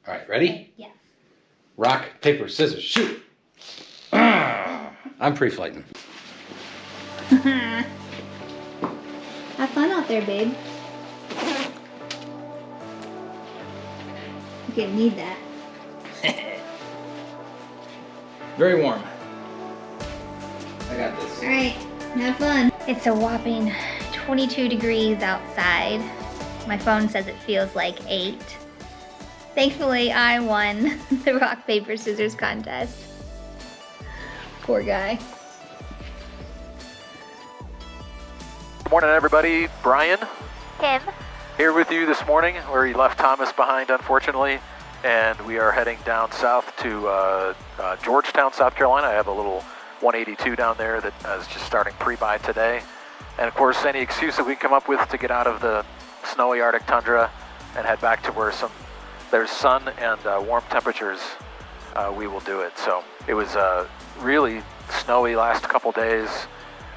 All right, ready? Okay, yeah. Rock, paper, scissors, shoot. I'm pre-flighting. Have fun out there, babe. You're gonna need that. Very warm. I got this. All right, have fun. It's a whopping 22 degrees outside. My phone says it feels like 8. Thankfully, I won the rock, paper, scissors contest. Poor guy. Good morning, everybody. Brian Kim. here with you this morning, where he left Thomas behind, unfortunately, and we are heading down south to Georgetown, South Carolina. I have a little 182 down there that is just starting pre-buy today. And of course, any excuse that we can come up with to get out of the snowy Arctic tundra and head back to where there's sun and warm temperatures, we will do it. So it was really snowy last couple days,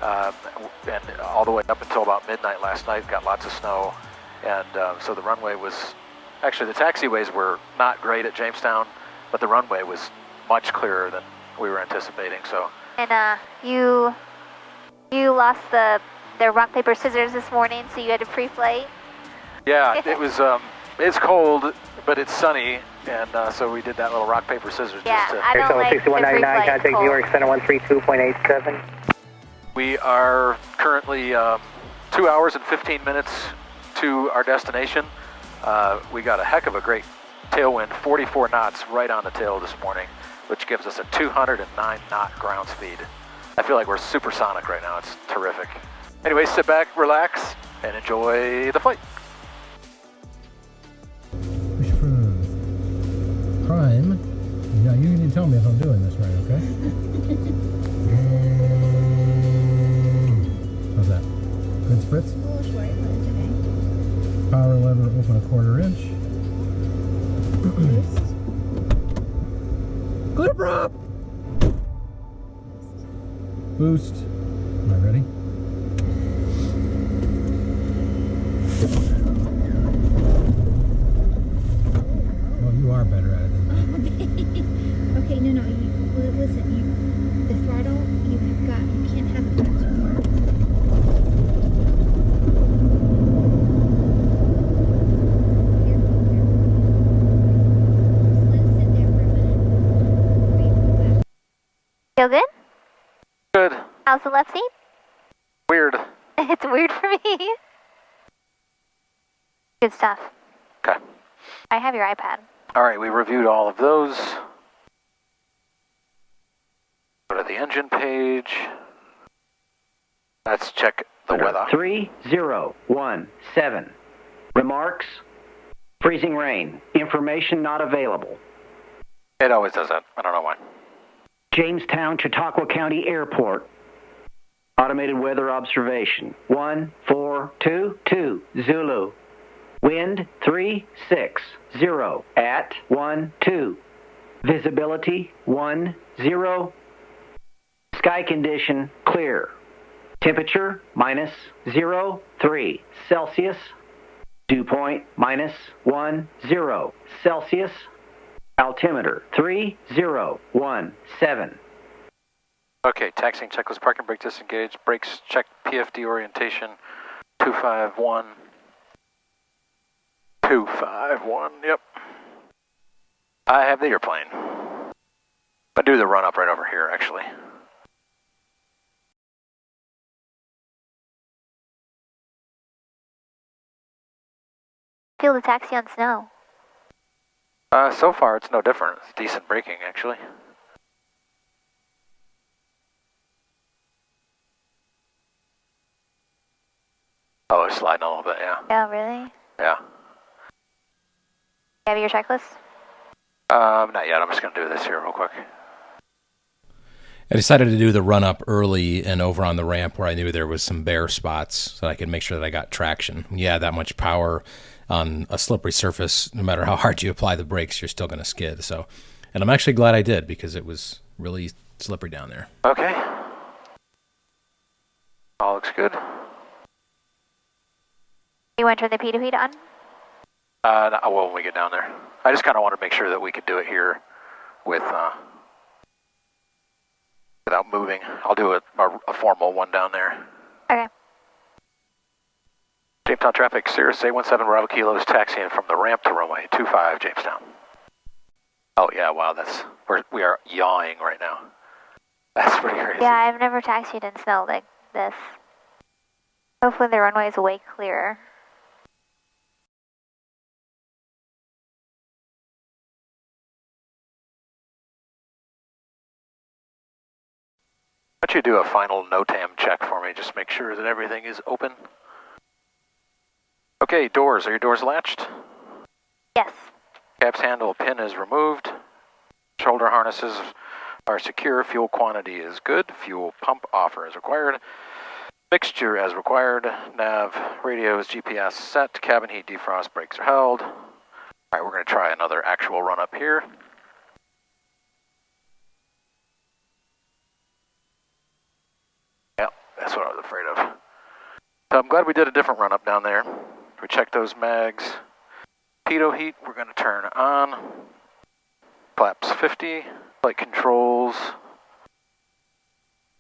and all the way up until about midnight last night, got lots of snow. And so the runway was, actually the taxiways were not great at Jamestown, but the runway was much clearer than we were anticipating. So. And you lost the rock, paper, scissors this morning, so you had to pre-flight? Yeah, it was, it's cold, but it's sunny, and so we did that little rock, paper, scissors. Yeah, just to, I don't like the pre-flight contact New cold. York Center 132.87. We are currently 2 hours and 15 minutes to our destination. We got a heck of a great tailwind, 44 knots right on the tail this morning, which gives us a 209 knot ground speed. I feel like we're supersonic right now. It's terrific. Anyway, sit back, relax, and enjoy the flight. Push for prime. Now you need to tell me if I'm doing this right, okay? How's that? Good spritz? A little short, but it's okay. Power lever open a 1/4 inch. Clip drop! Boost. Am I ready? Well, you are better at it than me. Okay, no, listen, the throttle, you can't have it back too far. Feel good? Good. How's the left seat? Weird. It's weird for me. Good stuff. Okay. I have your iPad. All right, we reviewed all of those. Go to the engine page. Let's check the weather. 3017. Remarks. Freezing rain. Information not available. It always does that. I don't know why. Jamestown, Chautauqua County Airport. Automated weather observation. 1422 Zulu. Wind 360 at 12. Visibility 10. Sky condition clear. Temperature -03 Celsius. Dew point -10 Celsius. Altimeter 3017. Okay, taxiing checklist, parking brake disengaged, brakes check, PFD orientation, 251. 251, yep. I have the airplane. I do the run up right over here, actually. Feel the taxi on snow. So far, it's no different. It's decent braking, actually. Oh, it's sliding a little bit, yeah. Yeah, really? Yeah. You have your checklist? Not yet. I'm just going to do this here real quick. I decided to do the run up early and over on the ramp where I knew there was some bare spots so I could make sure that I got traction. When you add that much power on a slippery surface, no matter how hard you apply the brakes, you're still going to skid. So, and I'm actually glad I did because it was really slippery down there. Okay. All looks good. You want to turn the P2P on? No, well, when we get down there. I just kind of want to make sure that we could do it here with without moving. I'll do a formal one down there. Okay. Jamestown traffic, Cirrus 817 Bravo Kilo is taxiing from the ramp to runway 25 Jamestown. Oh yeah, wow, we are yawing right now. That's pretty crazy. Yeah, I've never taxied in snow like this. Hopefully the runway is way clearer. Why don't you do a final NOTAM check for me, just make sure that everything is open. Okay, doors, are your doors latched? Yes. Cab's handle pin is removed. Shoulder harnesses are secure. Fuel quantity is good. Fuel pump offer is required. Mixture as required. Nav, radios, GPS set. Cabin heat defrost, brakes are held. All right, we're going to try another actual run up here. Yep, that's what I was afraid of. So I'm glad we did a different run up down there. We checked those mags. Pitot heat, we're going to turn on. Flaps 50. Flight controls.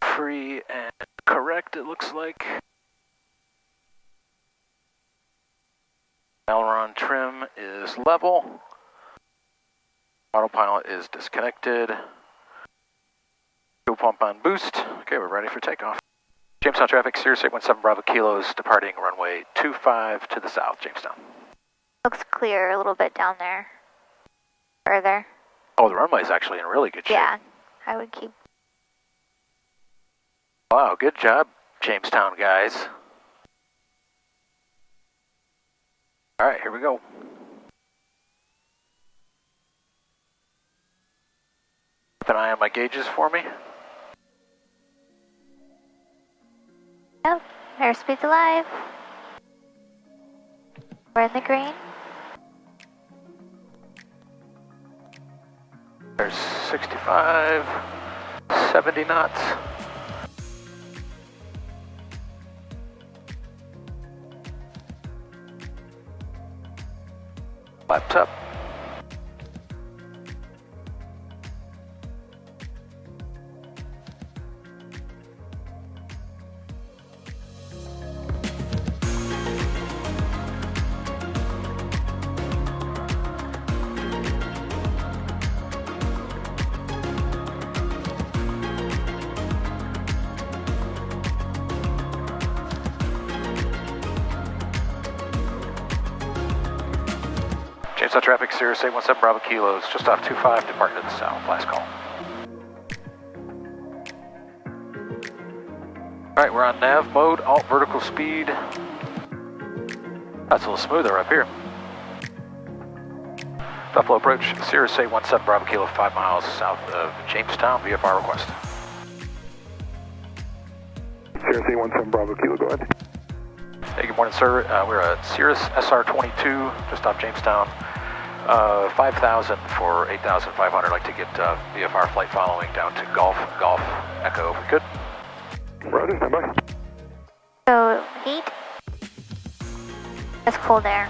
Free and correct, it looks like. Aileron trim is level. Autopilot is disconnected. Fuel pump on boost. Okay, we're ready for takeoff. Jamestown traffic, Cirrus 817 Bravo Kilos, departing runway 25 to the south, Jamestown. Looks clear a little bit down there. Further. Oh, the runway is actually in really good shape. Yeah, I would keep. Wow, good job, Jamestown guys. All right, here we go. Keep an eye on my gauges for me. Yep, airspeed's alive. We're in the green. There's 65, 70 knots. Flaps up. Jamestown traffic, Cirrus 817 Bravo Kilos, just off 25, departing to the south. Last call. Alright, we're on nav mode, alt vertical speed. That's a little smoother up here. Buffalo approach, Cirrus 817 Bravo Kilo, 5 miles south of Jamestown, VFR request. Cirrus 817 Bravo Kilo, go ahead. Hey, good morning, sir. We're at Cirrus SR-22, just off Jamestown. 5,000 for 8,500. I'd like to get VFR flight following down to Golf Echo, if we could. Roger, stand by. So, heat. It's cold air.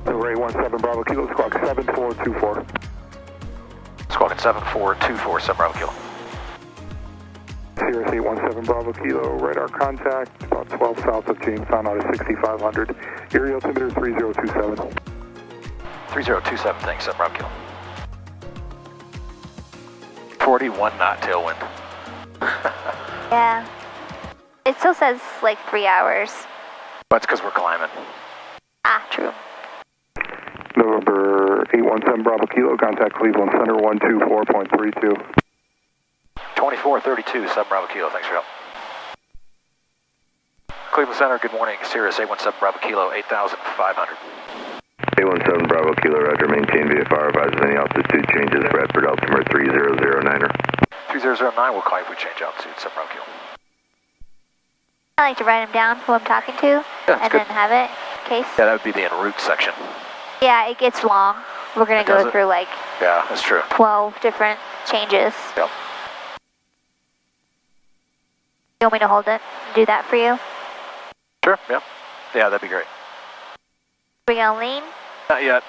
Ray 17 Bravo Kilo, squawk 7424. Squawk 7424, 7 Bravo Kilo. Cirrus 817 Bravo Kilo, radar contact, about 12 south of Jamestown out of 6500. Area altimeter 3027. 3027, thanks, 7 Bravo Kilo. 41 knot tailwind. Yeah. It still says like 3 hours. That's because we're climbing. Ah, true. November 817 Bravo Kilo, contact Cleveland Center 124.32. 2432, 7 Bravo Kilo, thanks for your help. Cleveland Center, good morning. Cirrus 817 Bravo Kilo, 8,500. 817 Bravo Kilo, roger, maintain VFR, advise of any altitude changes, Bradford altimeter 3009er. 3009, we'll call you if we change altitude, 7 Bravo Kilo. I like to write them down who I'm talking to, Yeah, and good. then have it in case. Yeah, that would be the en route section. Yeah, it gets long. We're gonna Does go it? through like Yeah, that's true. 12 different changes. Yep. You want me to hold it and do that for you? Sure, yeah. Yeah, that'd be great. We gonna lean? Not yet.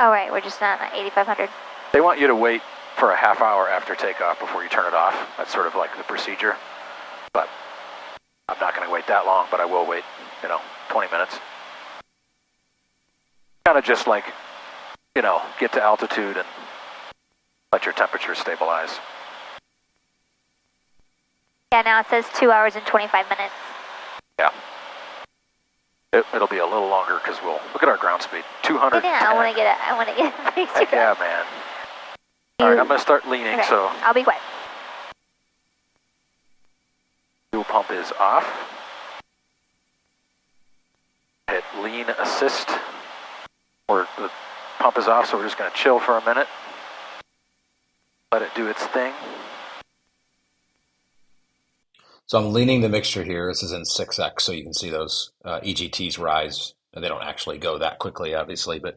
Oh, right, we're just on 8,500. They want you to wait for a half hour after takeoff before you turn it off. That's sort of like the procedure. But I'm not going to wait that long, but I will wait, 20 minutes. Kind of just like, get to altitude and let your temperature stabilize. Yeah, now it says 2 hours and 25 minutes. Yeah. It'll be a little longer because we'll look at our ground speed. 200. Yeah, I want to get a picture. Heck yeah, man. All right, I'm going to start leaning, Okay, so I'll be quiet. fuel pump is off. Hit lean assist. Or the pump is off, so we're just going to chill for a minute. Let it do its thing. So I'm leaning the mixture here. This is in 6x, so you can see those EGTs rise. And they don't actually go that quickly, obviously, but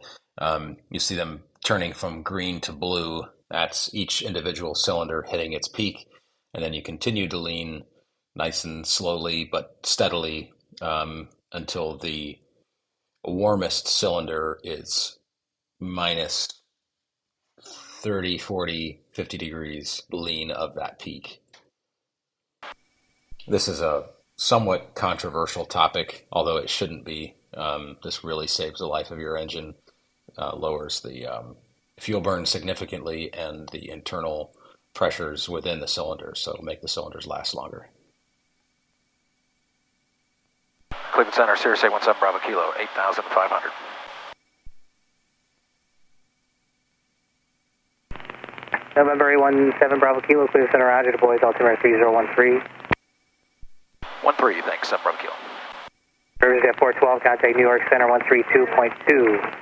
you see them turning from green to blue. That's each individual cylinder hitting its peak. And then you continue to lean nice and slowly but steadily until the warmest cylinder is minus 30, 40, 50 degrees lean of that peak. This is a somewhat controversial topic, although it shouldn't be. This really saves the life of your engine, lowers the fuel burn significantly, and the internal pressures within the cylinders, so make the cylinders last longer. Cleveland Center, Sirius 817 Bravo Kilo, 8,500. November 817 Bravo Kilo, Cleveland Center, Roger, deploys altimeter 3013. 13, thanks, 7 Bravo Kilo. Rivers at 412, contact New York Center 132.2.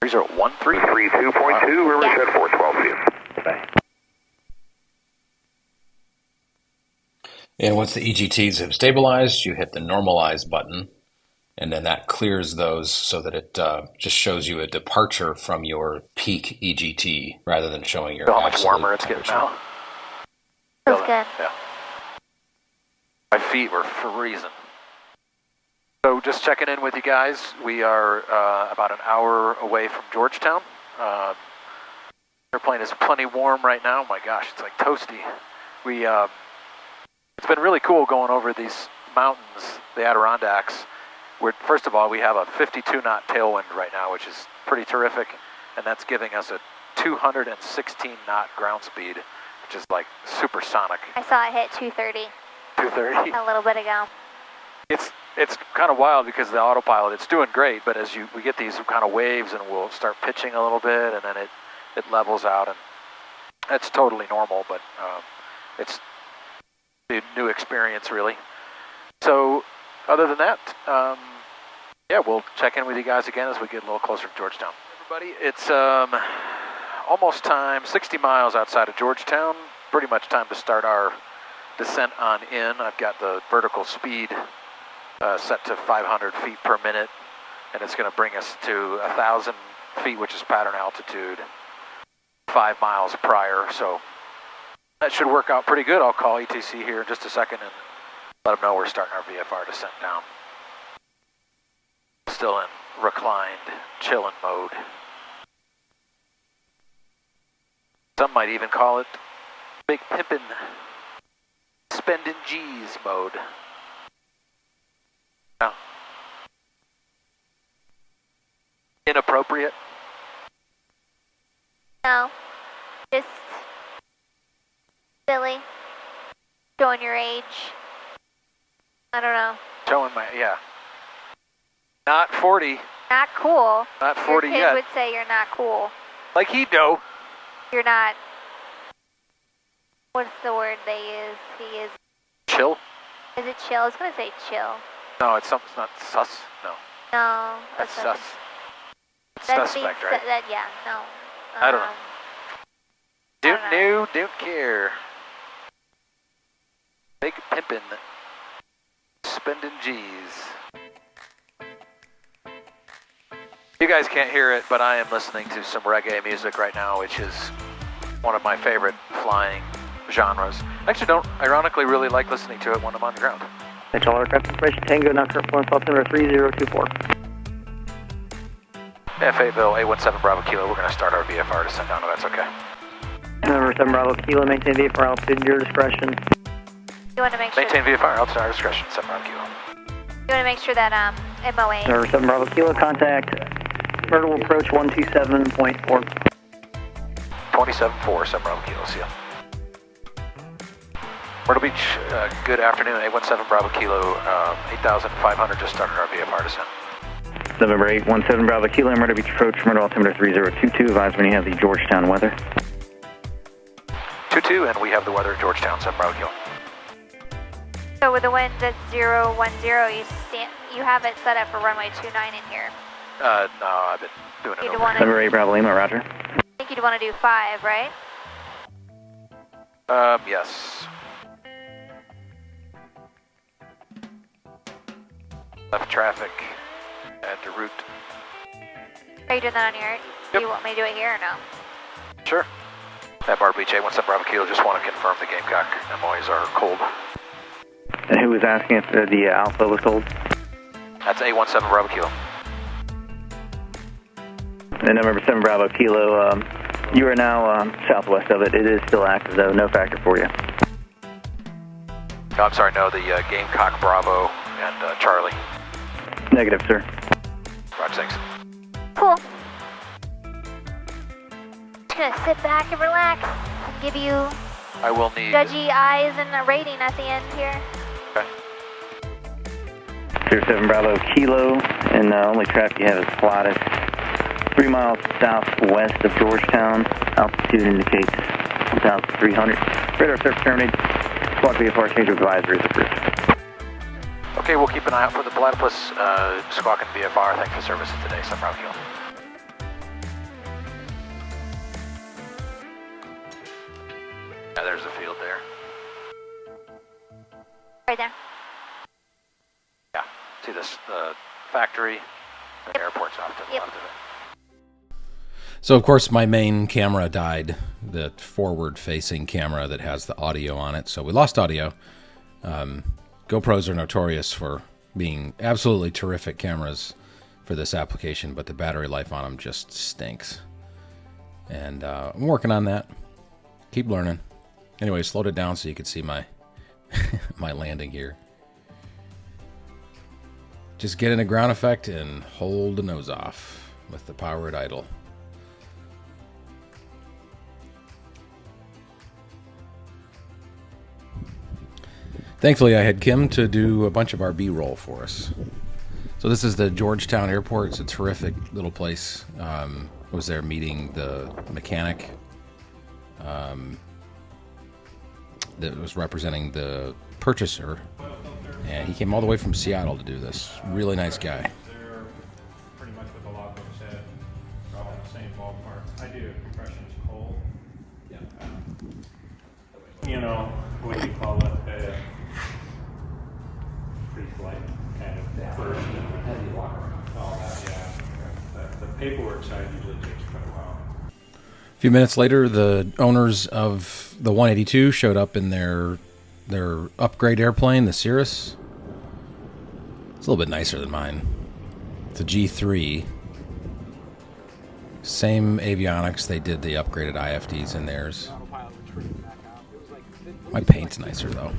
3013? 32.2, Rivers at 412, see you. And once the EGTs have stabilized, you hit the normalize button, and then that clears those so that it just shows you a departure from your peak EGT rather than showing your Feel how much absolute warmer it's getting temperature. now? Feels Feel good. it? Yeah. My feet were freezing. So just checking in with you guys. We are about an hour away from Georgetown. Airplane is plenty warm right now. My gosh, it's like toasty. It's been really cool going over these mountains, the Adirondacks. First of all, we have a 52 knot tailwind right now, which is pretty terrific, and that's giving us a 216 knot ground speed, which is like supersonic. I saw it hit 230 230. a little bit ago. It's kind of wild because the autopilot, it's doing great, but as we get these kind of waves and we'll start pitching a little bit, and then it levels out, and that's totally normal, but it's a new experience, really. So other than that, yeah, we'll check in with you guys again as we get a little closer to Georgetown. Everybody, it's almost time, 60 miles outside of Georgetown, pretty much time to start our descent on in. I've got the vertical speed set to 500 feet per minute, and it's going to bring us to 1,000 feet, which is pattern altitude, 5 miles prior, so that should work out pretty good. I'll call ETC here in just a second and let them know we're starting our VFR descent down. Still in reclined, chillin' mode. Some might even call it big pimpin', spending G's mode. No. Inappropriate? No, just silly, showing your age. I don't know. Showing yeah. Not 40. Not cool. Not 40 your kid yet. would say you're not cool. Like he'd know. You're not. What's the word they use? He is. Chill? Is it chill? I was gonna say chill. No, it's not sus. No. No. That's sus. not- It's that suspect, means right? That, yeah, no. I don't know. Don't I don't know, don't care. Big pimpin', spending G's. You guys can't hear it, but I am listening to some reggae music right now, which is one of my favorite flying genres. I actually don't, ironically, really like listening to it when I'm on the ground. Central aircraft information, Tango, not current flight altimeter 3024. FA Bill, A17 Bravo Kilo, we're going to start our VFR descent down, if that's okay. November 7 Bravo Kilo, maintain VFR altitude, your discretion. You want to make sure. Maintain VFR, altitude, our discretion, 7 Bravo Kilo. You want to make sure that MOA. November 7 Bravo Kilo, contact vertical approach 127.4. 27-4, 7 Bravo Kilo, see ya. Myrtle Beach, good afternoon, A17 Bravo Kilo, 8,500, just started our VFR descent. November 817 Bravo Kilo, Myrtle Beach approach, Myrtle altimeter 3022, advise when you have the Georgetown weather. 22, and we have the weather in Georgetown, 7 Bravo Kilo. So with the wind at 010, you have it set up for runway 29 in here. No, I've been doing it You'd over. want November 8 Bravo Lima, roger. I think you'd want to do 5, right? Yes. Left traffic at the route. Are you doing that on your? Yep. Do you want me to do it here or no? Sure. At Myrtle Beach, A17 Bravo Kilo, just want to confirm the Gamecock MOAs are cold. And who was asking if the Alpha was cold? That's A17 Bravo Kilo. And November 7 Bravo Kilo, you are now southwest of it. It is still active though, no factor for you. No, I'm sorry, no, the Gamecock Bravo and Charlie. Negative, sir. Roger, thanks. Cool. Just gonna sit back and relax and give you I will need... judgy eyes and a rating at the end here. Okay. 07 Bravo Kilo, and only traffic you have is spotted 3 miles southwest of Georgetown. Altitude indicates 1,300. Radar surface terminated. Squawk VFR change of advisory is approved. Okay, we'll keep an eye out for the Platypus squawk and VFR. Thanks for services today, 7 Bravo Kilo. Yeah, there's the field there. Right there. Yeah, see this factory, the airport's off to the Yep. left of it. So, of course, my main camera died, the forward-facing camera that has the audio on it. So we lost audio. GoPros are notorious for being absolutely terrific cameras for this application, but the battery life on them just stinks. And I'm working on that. Keep learning. Anyway, slowed it down so you could see my my landing here. Just get in a ground effect and hold the nose off with the power at idle. Thankfully, I had Kim to do a bunch of our B-roll for us. So this is the Georgetown Airport. It's a terrific little place. I was there meeting the mechanic that was representing the purchaser, and he came all the way from Seattle to do this. Really nice guy. They're pretty much what the logbook said. They're all in the same ballpark. I do compression is cold. Yeah. You know, what do you call it? Pre-flight kind of first and all that, yeah. The paperwork side usually takes quite a while. A few minutes later, the owners of the 182 showed up in their upgrade airplane, the Cirrus. It's a little bit nicer than mine. It's a G3. Same avionics. They did the upgraded IFDs in theirs. My paint's nicer, though.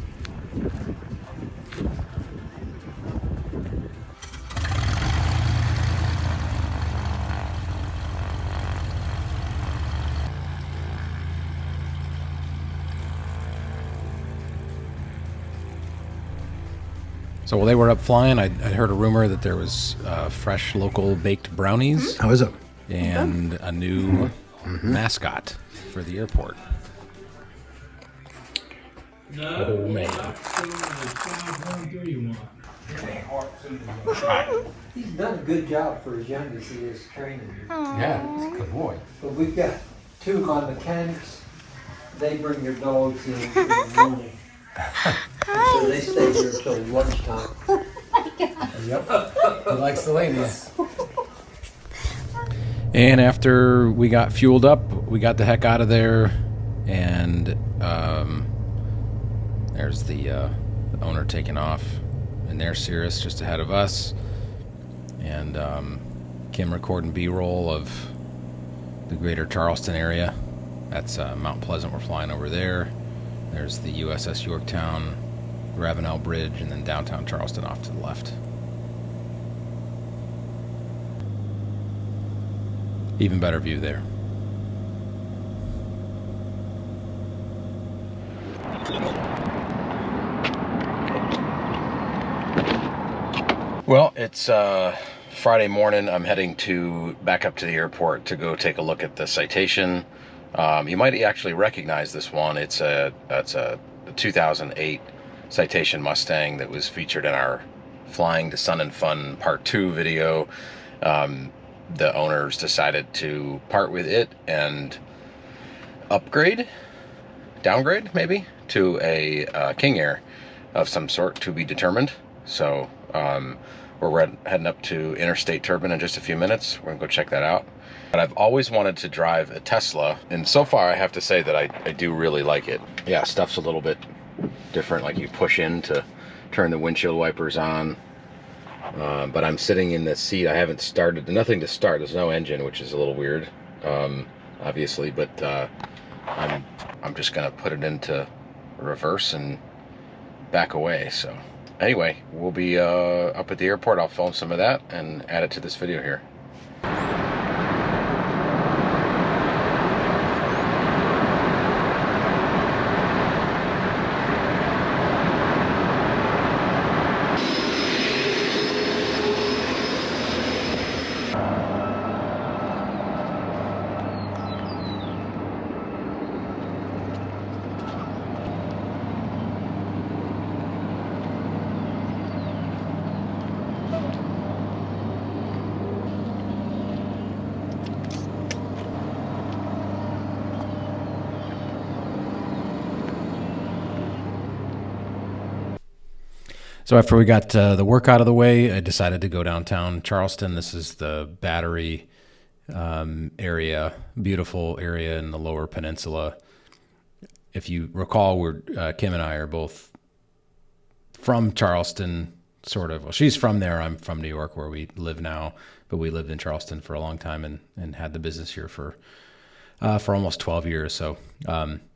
So while they were up flying, I'd heard a rumor that there was fresh local baked brownies. How is it? And a new mascot for the airport. Oh, man. He's done a good job for as young as he is training you. Yeah, he's a good boy. But we've got two of my mechanics. They bring their dogs in the morning. So they stay here until lunchtime. Yep. He likes the ladies. And after we got fueled up, we got the heck out of there, and There's the owner taking off in their Cirrus just ahead of us. And Kim recording B-roll of the greater Charleston area. That's Mount Pleasant. We're flying over there. There's the USS Yorktown, Ravenel Bridge, and then downtown Charleston off to the left. Even better view there. Well, it's Friday morning. I'm heading back up to the airport to go take a look at the Citation. You might actually recognize this one. It's a 2008 Citation Mustang that was featured in our Flying to Sun and Fun Part 2 video. The owners decided to part with it and downgrade maybe, to a King Air of some sort, to be determined. So we're heading up to Interstate Turbine in just a few minutes. We're gonna go check that out. But I've always wanted to drive a Tesla, and so far I have to say that I do really like it. Yeah, stuff's a little bit different, like you push in to turn the windshield wipers on. But I'm sitting in the seat. I haven't started, nothing to start. There's no engine, which is a little weird, obviously, but I'm just gonna put it into reverse and back away. So anyway, we'll be up at the airport. I'll film some of that and add it to this video here. So after we got the work out of the way, I decided to go downtown Charleston. This is the Battery area, beautiful area in the Lower Peninsula. If you recall, Kim and I are both from Charleston, sort of. Well, she's from there. I'm from New York, where we live now, but we lived in Charleston for a long time and had the business here for almost 12 years. So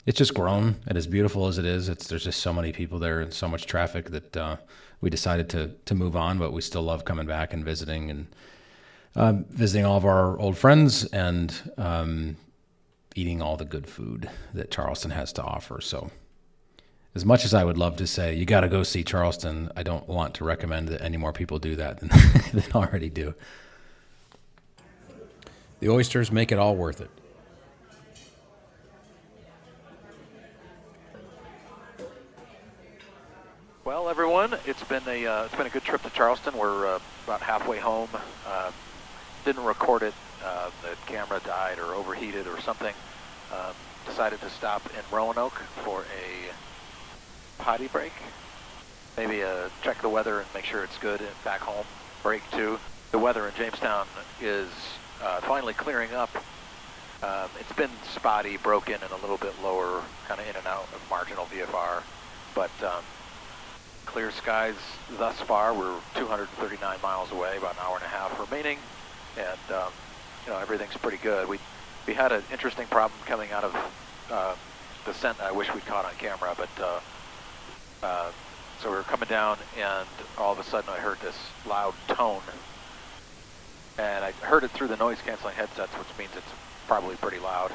it's just grown, and as beautiful as it is, there's just so many people there and so much traffic that we decided to move on, but we still love coming back and visiting visiting all of our old friends and eating all the good food that Charleston has to offer. So as much as I would love to say, you got to go see Charleston, I don't want to recommend that any more people do that than already do. The oysters make it all worth it. Well, everyone, it's been a good trip to Charleston. We're about halfway home. Didn't record it. The camera died or overheated or something. Decided to stop in Roanoke for a potty break. Maybe check the weather and make sure it's good, and back home break too. The weather in Jamestown is finally clearing up. It's been spotty, broken, and a little bit lower, kind of in and out of marginal VFR, but clear skies thus far. We're 239 miles away, about an hour and a half remaining, and everything's pretty good. We had an interesting problem coming out of descent that I wish we'd caught on camera, but so we were coming down, and all of a sudden I heard this loud tone, and I heard it through the noise-canceling headsets, which means it's probably pretty loud,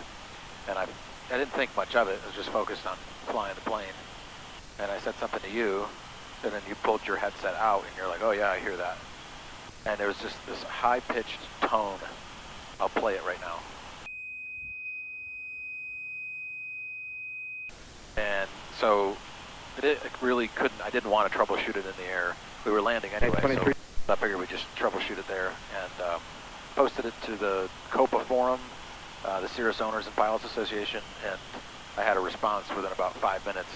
and I didn't think much of it. I was just focused on flying the plane, and I said something to you, and then you pulled your headset out, and you're like, oh yeah, I hear that. And there was just this high-pitched tone. I'll play it right now. And so it really couldn't, I didn't want to troubleshoot it in the air. We were landing anyway, so I figured we'd just troubleshoot it there, and posted it to the COPA forum, the Cirrus Owners and Pilots Association, and I had a response within about 5 minutes.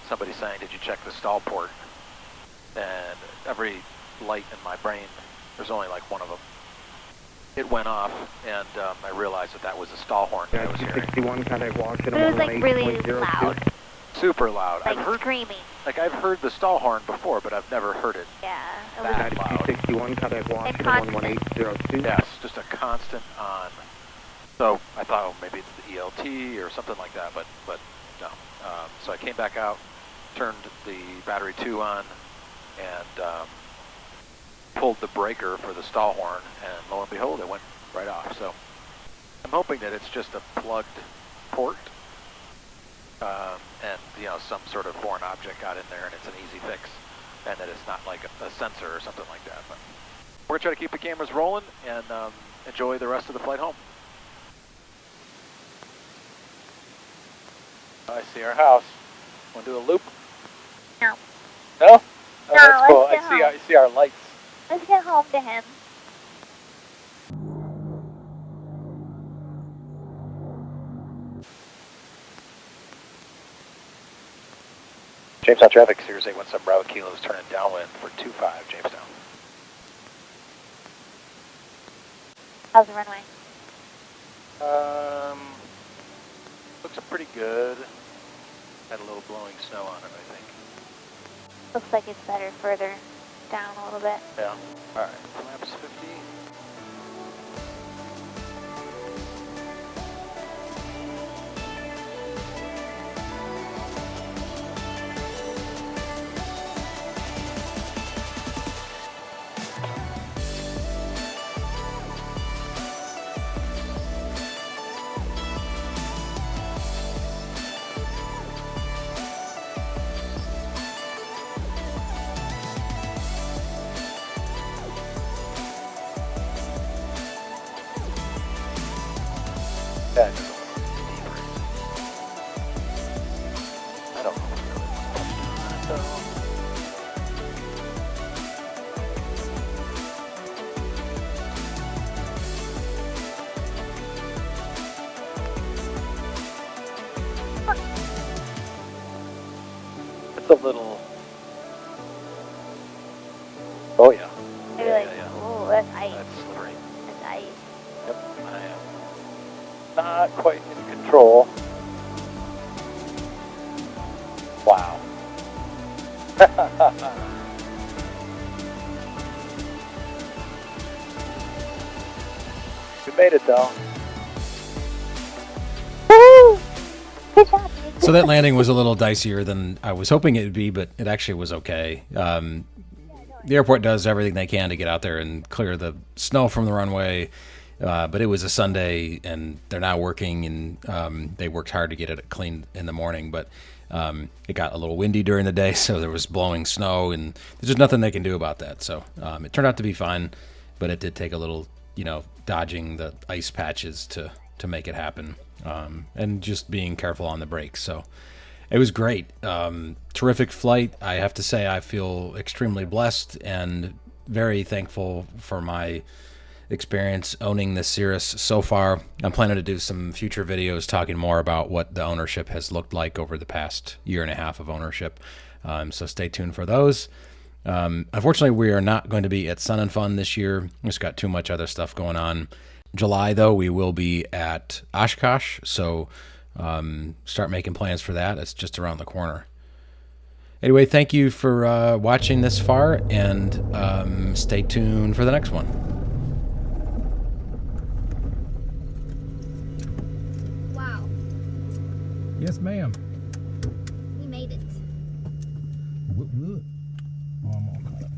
Somebody saying, did you check the stall port? And every light in my brain, there's only like one of them. It went off, and I realized that was a stall horn that I was hearing. 61, contact Washington. It was like really loud. super loud. like I've heard screaming. Like I've heard the stall horn before, but I've never heard it Yeah, it was that loud. 261, contact Washington 11802. Yes, just a constant on. So I thought, oh, maybe it's the ELT or something like that, but no. So I came back out, turned the battery 2 on, and pulled the breaker for the stall horn, and lo and behold, it went right off. So I'm hoping that it's just a plugged port, and some sort of foreign object got in there, and it's an easy fix, and that it's not like a sensor or something like that. But we're gonna try to keep the cameras rolling and enjoy the rest of the flight home. I see our house. Want to do a loop? No. No? Oh, No, that's cool. let's get I see our lights. Let's get home to him. Jamestown traffic, Sears 817 Bravo Kilo is turning downwind for 25 Jamestown. How's the runway? Looks pretty good. Had a little blowing snow on it, I think. Looks like it's better further down a little bit. Yeah. All right. Flaps 50. Yeah, just a little deeper. I don't know if we really want to touch on it, though. It's a little. Oh yeah. Maybe ooh, that's ice. That's slippery. That's ice. Yep, I am not quite in control. Wow. We made it though. Woo! Good job, dude. So that landing was a little dicier than I was hoping it would be, but it actually was okay. The airport does everything they can to get out there and clear the snow from the runway, but it was a Sunday and they're now working, and they worked hard to get it cleaned in the morning, but it got a little windy during the day, so there was blowing snow, and there's just nothing they can do about that. So it turned out to be fine, but it did take a little, dodging the ice patches to make it happen, and just being careful on the brakes. So it was great. Terrific flight. I have to say I feel extremely blessed and very thankful for my experience owning this Cirrus so far. I'm planning to do some future videos talking more about what the ownership has looked like over the past year and a half of ownership. So stay tuned for those. Unfortunately, we are not going to be at Sun and Fun this year. We just got too much other stuff going on. July, though, we will be at Oshkosh, so start making plans for that. It's just around the corner. Anyway, thank you for watching this far, and stay tuned for the next one. Wow, Yes, ma'am. we made it. Oh, I'm all caught up.